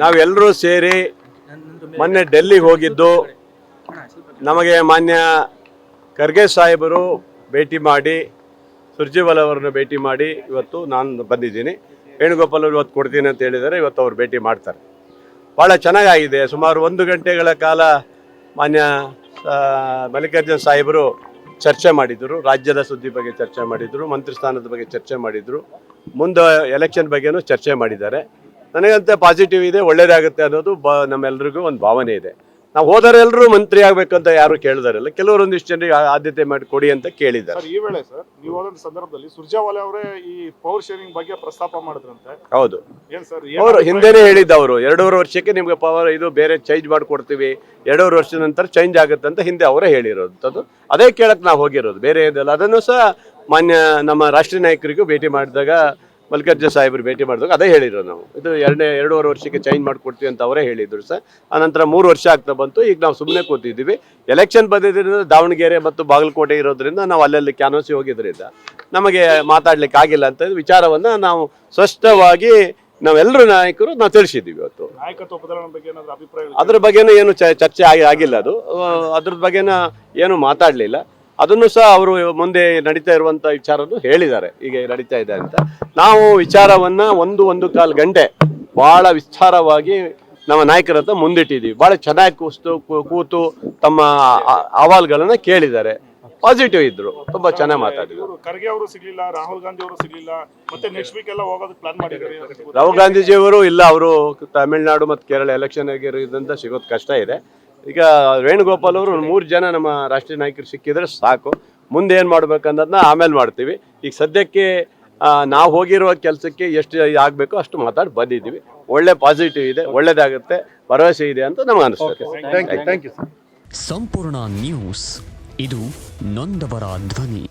ನಾವೆಲ್ಲರೂ ಸೇರಿ ಮೊನ್ನೆ ಡೆಲ್ಲಿಗೆ ಹೋಗಿದ್ದು ನಮಗೆ ಮಾನ್ಯ ಖರ್ಗೆ ಸಾಹೇಬರು ಭೇಟಿ ಮಾಡಿ ಸುರ್ಜೇವಾಲಾ ಅವರನ್ನು ಭೇಟಿ ಮಾಡಿ ಇವತ್ತು ನಾನು ಬಂದಿದ್ದೀನಿ. ವೇಣುಗೋಪಾಲ್ ಅವರು ಇವತ್ತು ಕೊಡ್ತೀನಿ ಅಂತ ಹೇಳಿದ್ದಾರೆ. ಇವತ್ತು ಅವರು ಭೇಟಿ ಮಾಡ್ತಾರೆ. ಭಾಳ ಚೆನ್ನಾಗಾಗಿದೆ. ಸುಮಾರು 1 ಗಂಟೆಗಳ ಕಾಲ ಮಾನ್ಯ ಮಲ್ಲಿಕಾರ್ಜುನ ಸಾಹೇಬರು ಚರ್ಚೆ ಮಾಡಿದರು. ರಾಜ್ಯದ ಸುದ್ದಿ ಬಗ್ಗೆ ಚರ್ಚೆ ಮಾಡಿದರು, ಮಂತ್ರಿ ಸ್ಥಾನದ ಬಗ್ಗೆ ಚರ್ಚೆ ಮಾಡಿದರು, ಮುಂದೆ ಎಲೆಕ್ಷನ್ ಬಗ್ಗೆನೂ ಚರ್ಚೆ ಮಾಡಿದ್ದಾರೆ. ನನಗಂತ ಪಾಸಿಟಿವ್ ಇದೆ, ಒಳ್ಳೇದಾಗುತ್ತೆ ಅನ್ನೋದು ನಮ್ಮೆಲ್ಲರಿಗೂ ಒಂದು ಭಾವನೆ ಇದೆ. ನಾವು ಹೋದರೆಲ್ಲರೂ ಮಂತ್ರಿ ಆಗಬೇಕಂತ ಯಾರು ಕೇಳಿದಾರಲ್ಲ, ಕೆಲವರು ಒಂದಿಷ್ಟು ಜನರಿಗೆ ಆದ್ಯತೆ ಮಾಡಿ ಕೊಡಿ ಅಂತ ಕೇಳಿದ್ದಾರೆ. ಈ ವೇಳೆ ಸರ್ ನೀವು ಹೋದ ಸಂದರ್ಭದಲ್ಲಿ ಸುರ್ಜೇವಾಲಾ ಅವರೇ ಈ ಪವರ್ ಶೇರಿಂಗ್ ಬಗ್ಗೆ ಪ್ರಸ್ತಾಪ ಮಾಡಿದ್ರಂತೆ. ಹೌದು, ಏನ್ ಸರ್ ಅವರು ಹಿಂದೆನೇ ಹೇಳಿದ್ದವರು 2.5 ವರ್ಷಕ್ಕೆ ನಿಮ್ಗೆ ಪವರ್ ಇದು ಬೇರೆ ಚೇಂಜ್ ಮಾಡಿಕೊಡ್ತೀವಿ, 2.5 ವರ್ಷದ ನಂತರ ಚೇಂಜ್ ಆಗುತ್ತೆ ಅಂತ ಹಿಂದೆ ಅವರೇ ಹೇಳಿರೋದು. ಅದೇ ಕೇಳಕ್ಕೆ ನಾವು ಹೋಗಿರೋದು, ಬೇರೆ ಇದಲ್ಲ. ಅದನ್ನು ಸಹ ಮಾನ್ಯ ನಮ್ಮ ರಾಷ್ಟ್ರೀಯ ನಾಯಕರಿಗೂ ಭೇಟಿ ಮಾಡಿದಾಗ, ಮಲ್ಲಿಕಾರ್ಜುನ ಸಾಹೇಬರು ಭೇಟಿ ಮಾಡಿದಾಗ ಅದೇ ಹೇಳಿರೋದು. ನಾವು ಇದು 2.5 ವರ್ಷಕ್ಕೆ ಚೇಂಜ್ ಮಾಡಿಕೊಡ್ತೀವಿ ಅಂತ ಅವರೇ ಹೇಳಿದ್ರು ಸರ್. ಆನಂತರ 3 ವರ್ಷ ಆಗ್ತಾ ಬಂತು. ಈಗ ನಾವು ಸುಮ್ಮನೆ ಕೂತಿದ್ದೀವಿ. ಎಲೆಕ್ಷನ್ ಬಂದಿದ್ದರಿಂದ ದಾವಣಗೆರೆ ಮತ್ತು ಬಾಗಲಕೋಟೆ ಇರೋದ್ರಿಂದ ನಾವು ಅಲ್ಲೆಲ್ಲಿ ಕ್ಯಾನ್ವಸಿ ಹೋಗಿದ್ರಿಂದ ನಮಗೆ ಮಾತಾಡ್ಲಿಕ್ಕೆ ಆಗಿಲ್ಲ ಅಂತ ವಿಚಾರವನ್ನು ನಾವು ಸ್ಪಷ್ಟವಾಗಿ ನಾವೆಲ್ಲರೂ ನಾಯಕರು ನಾವು ತಿಳಿಸಿದ್ದೀವಿ. ಇವತ್ತು ನಾಯಕತ್ವ ಬದಲಾವಣೆ ಬಗ್ಗೆ ಏನಾದರೂ ಅಭಿಪ್ರಾಯ? ಅದ್ರ ಬಗ್ಗೆನೂ ಏನು ಚರ್ಚೆ ಆಗಿಲ್ಲ. ಅದ್ರ ಬಗ್ಗೆನ ಏನು ಮಾತಾಡಲಿಲ್ಲ. ಅದನ್ನು ಸಹ ಅವರು ಮುಂದೆ ನಡೀತಾ ಇರುವಂಥ ವಿಚಾರವನ್ನು ಹೇಳಿದ್ದಾರೆ, ಹೀಗೆ ನಡೀತಾ ಇದೆ ಅಂತ. ನಾವು ವಿಚಾರವನ್ನು 1.25 ಗಂಟೆ ಭಾಳ ವಿಸ್ತಾರವಾಗಿ ನಮ್ಮ ನಾಯಕರ ಹತ್ರ ಮುಂದಿಟ್ಟಿದ್ದೀವಿ. ಭಾಳ ಚೆನ್ನಾಗಿ ಕೂತು ತಮ್ಮ ಅಹವಾಲುಗಳನ್ನು ಕೇಳಿದ್ದಾರೆ. ಪಾಸಿಟಿವ್ ಇದ್ರು, ತುಂಬಾ ಚೆನ್ನಾಗಿ ಮಾತಾಡಿದ್ರು. ಖರ್ಗೆ ಅವರು ಸಿಗ್ಲಿಲ್ಲ, ರಾಹುಲ್ ಗಾಂಧಿ ಅವರು ಸಿಗ್ಲಿಲ್ಲ, ಮತ್ತೆ ನೆಕ್ಸ್ಟ್ ವೀಕ್ ಎಲ್ಲ ಹೋಗೋದಕ್ಕೆ ಪ್ಲಾನ್ ಮಾಡಿದ್ದಾರೆ. ರಾಹುಲ್ ಗಾಂಧೀಜಿಯವರು ಇಲ್ಲ, ಅವರು ತಮಿಳುನಾಡು ಮತ್ತು ಕೇರಳ ಎಲೆಕ್ಷನ್ ಆಗಿರೋದ್ರಿಂದ ಸಿಗೋದು ಕಷ್ಟ ಇದೆ. ಈಗ ವೇಣುಗೋಪಾಲ್ ಅವರು 3 ಜನ ನಮ್ಮ ರಾಷ್ಟ್ರೀಯ ನಾಯಕರು ಸಿಕ್ಕಿದ್ರೆ ಸಾಕು. ಮುಂದೆ ಏನು ಮಾಡ್ಬೇಕನ್ನೋದನ್ನ ಆಮೇಲೆ ಮಾಡ್ತೀವಿ. ಈಗ ಸದ್ಯಕ್ಕೆ ನಾವು ಹೋಗಿರುವ ಕೆಲಸಕ್ಕೆ ಎಷ್ಟು ಆಗಬೇಕೋ ಅಷ್ಟು ಮಾತಾಡಿ ಬಂದಿದ್ದೀವಿ. ಒಳ್ಳೆ ಪಾಸಿಟಿವ್ ಇದೆ, ಒಳ್ಳೇದಾಗುತ್ತೆ, ಭರವಸೆ ಇದೆ ಅಂತ ನಮ್ಗೆ ಅನಿಸ್ತದೆ. Thank you. ಸಂಪೂರ್ಣ ನ್ಯೂಸ್, ಇದು ನೊಂದವರ ಧ್ವನಿ.